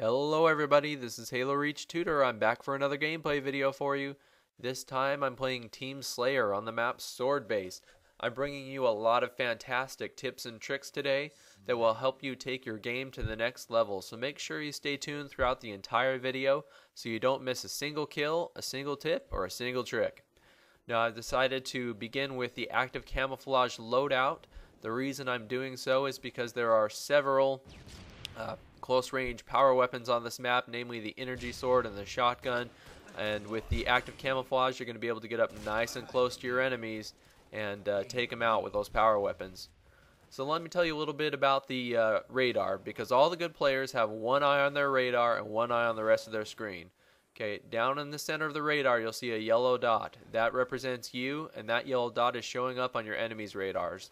Hello everybody, this is Halo Reach Tutor. I'm back for another gameplay video for you. This time I'm playing Team Slayer on the map Sword Base. I'm bringing you a lot of fantastic tips and tricks today that will help you take your game to the next level. So make sure you stay tuned throughout the entire video so you don't miss a single kill, a single tip, or a single trick. Now I've decided to begin with the active camouflage loadout. The reason I'm doing so is because there are several close range power weapons on this map, namely the energy sword and the shotgun. And with the active camouflage, you're going to be able to get up nice and close to your enemies and take them out with those power weapons. So let me tell you a little bit about the radar, because all the good players have one eye on their radar and one eye on the rest of their screen. Okay, down in the center of the radar you'll see a yellow dot. That represents you, and that yellow dot is showing up on your enemy's radars.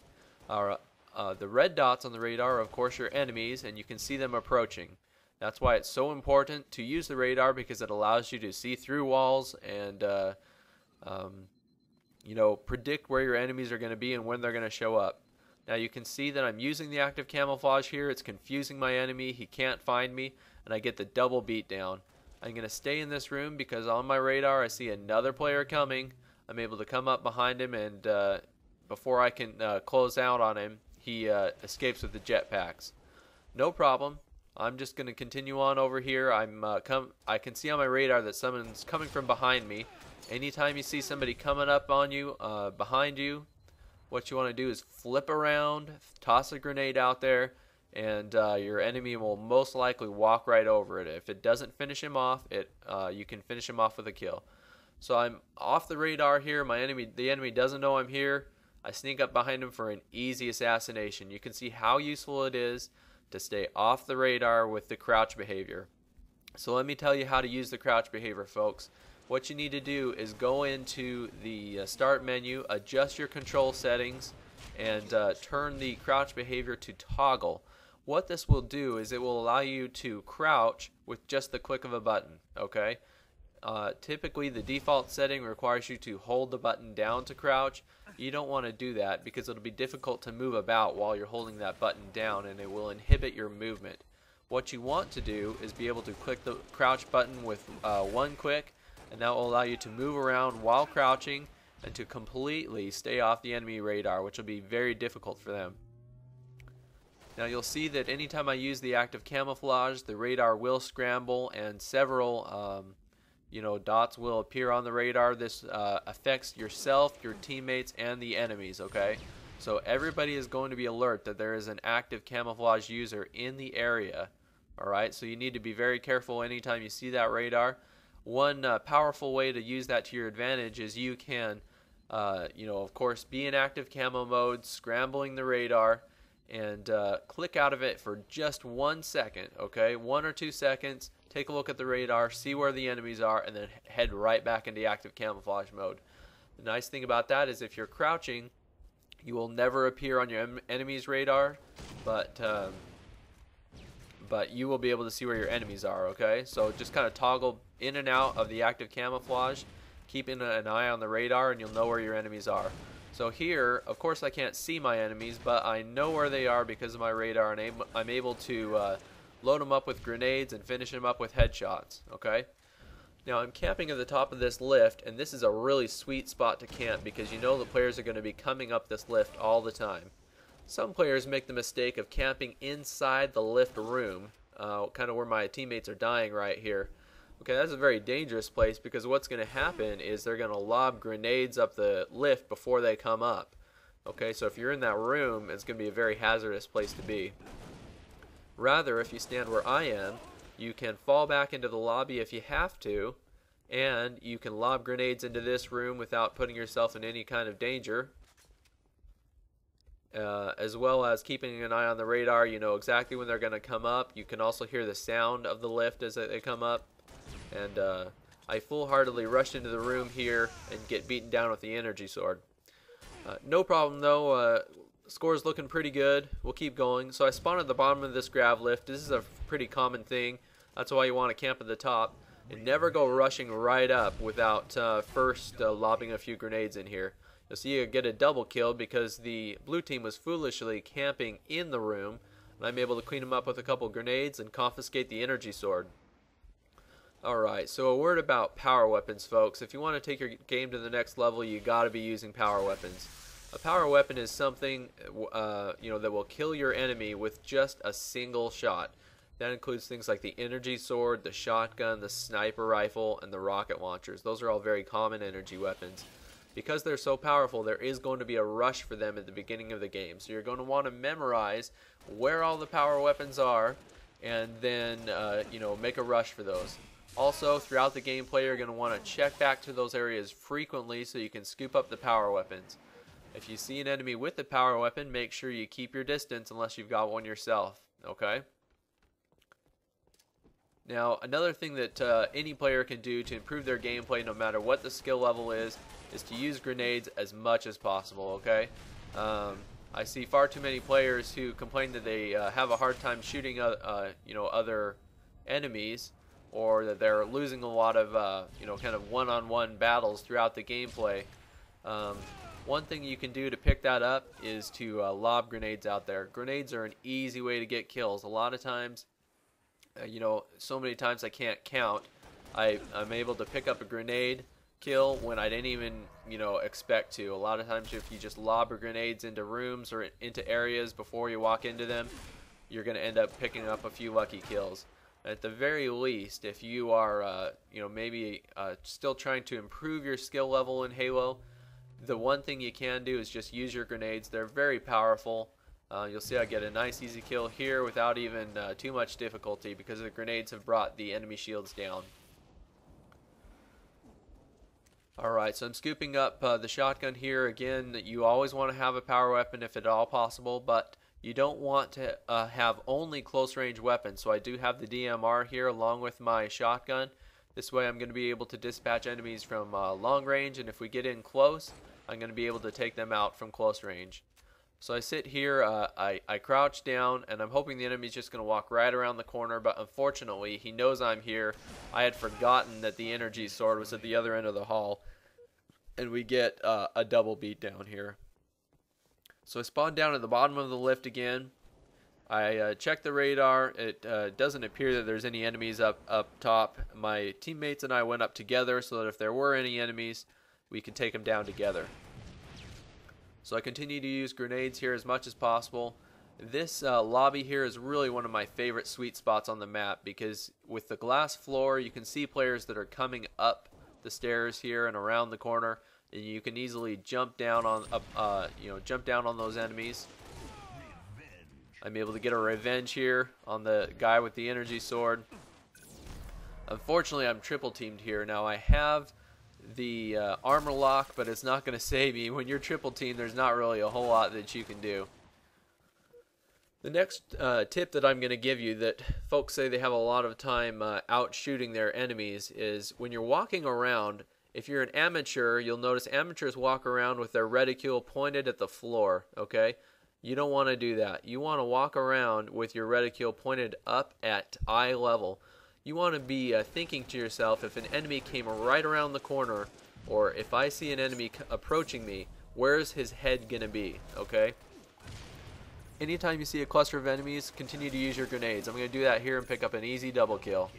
The red dots on the radar are of course your enemies, and you can see them approaching. That's why it's so important to use the radar, because it allows you to see through walls and predict where your enemies are going to be and when they're going to show up. Now you can see that I'm using the active camouflage here. It's confusing my enemy. He can't find me, and I get the double beat down. I'm going to stay in this room because on my radar I see another player coming. I'm able to come up behind him, and before I can close out on him, he escapes with the jetpacks. No problem. I'm just going to continue on over here. I can see on my radar that someone's coming from behind me. Anytime you see somebody coming up on you, behind you, what you want to do is flip around, toss a grenade out there, and your enemy will most likely walk right over it. If it doesn't finish him off, you can finish him off with a kill. So I'm off the radar here. The enemy doesn't know I'm here. I sneak up behind him for an easy assassination. You can see how useful it is to stay off the radar with the crouch behavior. So let me tell you how to use the crouch behavior, folks. What you need to do is go into the start menu, adjust your control settings, and turn the crouch behavior to toggle. What this will do is it will allow you to crouch with just the click of a button. Okay? Typically the default setting requires you to hold the button down to crouch. You don't want to do that because it'll be difficult to move about while you're holding that button down, and it will inhibit your movement. What you want to do is be able to click the crouch button with one click, and that will allow you to move around while crouching and to completely stay off the enemy radar, which will be very difficult for them. Now you'll see that anytime I use the active camouflage, the radar will scramble and several dots will appear on the radar. This affects yourself, your teammates, and the enemies, okay? So everybody is going to be alert that there is an active camouflage user in the area, alright? So you need to be very careful anytime you see that radar. One powerful way to use that to your advantage is you can, of course, be in active camo mode, scrambling the radar, and click out of it for just 1 second, okay? 1 or 2 seconds. Take a look at the radar, see where the enemies are, and then head right back into active camouflage mode. The nice thing about that is if you're crouching, you will never appear on your enemy's radar, but you will be able to see where your enemies are, okay? So just kind of toggle in and out of the active camouflage, keeping an eye on the radar, and you'll know where your enemies are. So here, of course I can't see my enemies, but I know where they are because of my radar, and I'm able to load them up with grenades and finish them up with headshots, okay? Now I'm camping at the top of this lift, and this is a really sweet spot to camp because you know the players are going to be coming up this lift all the time. Some players make the mistake of camping inside the lift room, kind of where my teammates are dying right here. Okay, that's a very dangerous place because what's going to happen is they're going to lob grenades up the lift before they come up. Okay, so if you're in that room, it's going to be a very hazardous place to be. Rather, if you stand where I am, you can fall back into the lobby if you have to, and you can lob grenades into this room without putting yourself in any kind of danger, as well as keeping an eye on the radar. You know exactly when they're going to come up. You can also hear the sound of the lift as they come up, and I full-heartedly rushed into the room here and get beaten down with the energy sword. No problem though. Score's looking pretty good. We'll keep going. So I spawned at the bottom of this grav lift. This is a pretty common thing. That's why you want to camp at the top and never go rushing right up without first lobbing a few grenades in here. You'll see you get a double kill because the blue team was foolishly camping in the room and I'm able to clean them up with a couple grenades and confiscate the energy sword. Alright, so a word about power weapons, folks. If you want to take your game to the next level, you gotta be using power weapons. A power weapon is something that will kill your enemy with just a single shot. That includes things like the energy sword, the shotgun, the sniper rifle, and the rocket launchers. Those are all very common energy weapons. Because they're so powerful, there is going to be a rush for them at the beginning of the game. So you're going to want to memorize where all the power weapons are, and then make a rush for those. Also, throughout the gameplay, you're going to want to check back to those areas frequently so you can scoop up the power weapons. If you see an enemy with the power weapon, make sure you keep your distance unless you've got one yourself. Okay? Now, another thing that any player can do to improve their gameplay, no matter what the skill level is to use grenades as much as possible. Okay? I see far too many players who complain that they have a hard time shooting other enemies, or that they're losing a lot of kind of one-on-one battles throughout the gameplay. One thing you can do to pick that up is to lob grenades out there. Grenades are an easy way to get kills. A lot of times, so many times I can't count, I'm able to pick up a grenade kill when I didn't even expect to. A lot of times if you just lob grenades into rooms or into areas before you walk into them, you're going to end up picking up a few lucky kills. At the very least, if you are maybe still trying to improve your skill level in Halo, the one thing you can do is just use your grenades. They're very powerful. You'll see I get a nice easy kill here without even too much difficulty, because the grenades have brought the enemy shields down. Alright, so I'm scooping up the shotgun here. Again, you always want to have a power weapon if at all possible, but you don't want to have only close range weapons. So I do have the DMR here along with my shotgun. This way I'm going to be able to dispatch enemies from long range, and if we get in close, I'm going to be able to take them out from close range. So I sit here, I crouch down, and I'm hoping the enemy's just going to walk right around the corner, but unfortunately he knows I'm here. I had forgotten that the energy sword was at the other end of the hall, and we get a double beat down here. So I spawn down at the bottom of the lift again. I check the radar. It doesn't appear that there's any enemies up top. My teammates and I went up together so that if there were any enemies, we could take them down together. So I continue to use grenades here as much as possible. This lobby here is really one of my favorite sweet spots on the map, because with the glass floor you can see players that are coming up the stairs here and around the corner, and you can easily jump down on those enemies. I'm able to get a revenge here on the guy with the energy sword. Unfortunately, I'm triple teamed here. Now I have the armor lock, but it's not going to save me. When you're triple teamed, there's not really a whole lot that you can do. The next tip that I'm going to give you that folks say they have a lot of time out shooting their enemies is when you're walking around. If you're an amateur, you'll notice amateurs walk around with their reticule pointed at the floor, okay? You don't want to do that. You want to walk around with your reticule pointed up at eye level. You want to be thinking to yourself, if an enemy came right around the corner, or if I see an enemy approaching me, where's his head going to be, okay? Anytime you see a cluster of enemies, continue to use your grenades. I'm going to do that here and pick up an easy double kill.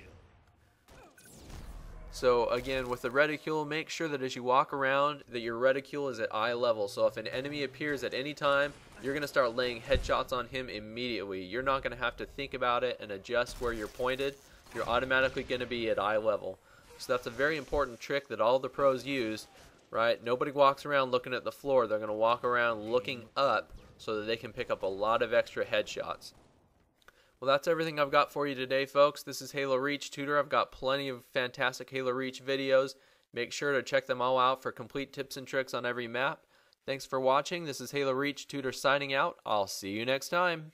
So again, with the reticule, make sure that as you walk around that your reticule is at eye level. So if an enemy appears at any time, you're going to start laying headshots on him immediately. You're not going to have to think about it and adjust where you're pointed. You're automatically going to be at eye level. So that's a very important trick that all the pros use, right? Nobody walks around looking at the floor. They're going to walk around looking up so that they can pick up a lot of extra headshots. Well, that's everything I've got for you today, folks. This is Halo Reach Tutor. I've got plenty of fantastic Halo Reach videos. Make sure to check them all out for complete tips and tricks on every map. Thanks for watching. This is Halo Reach Tutor signing out. I'll see you next time.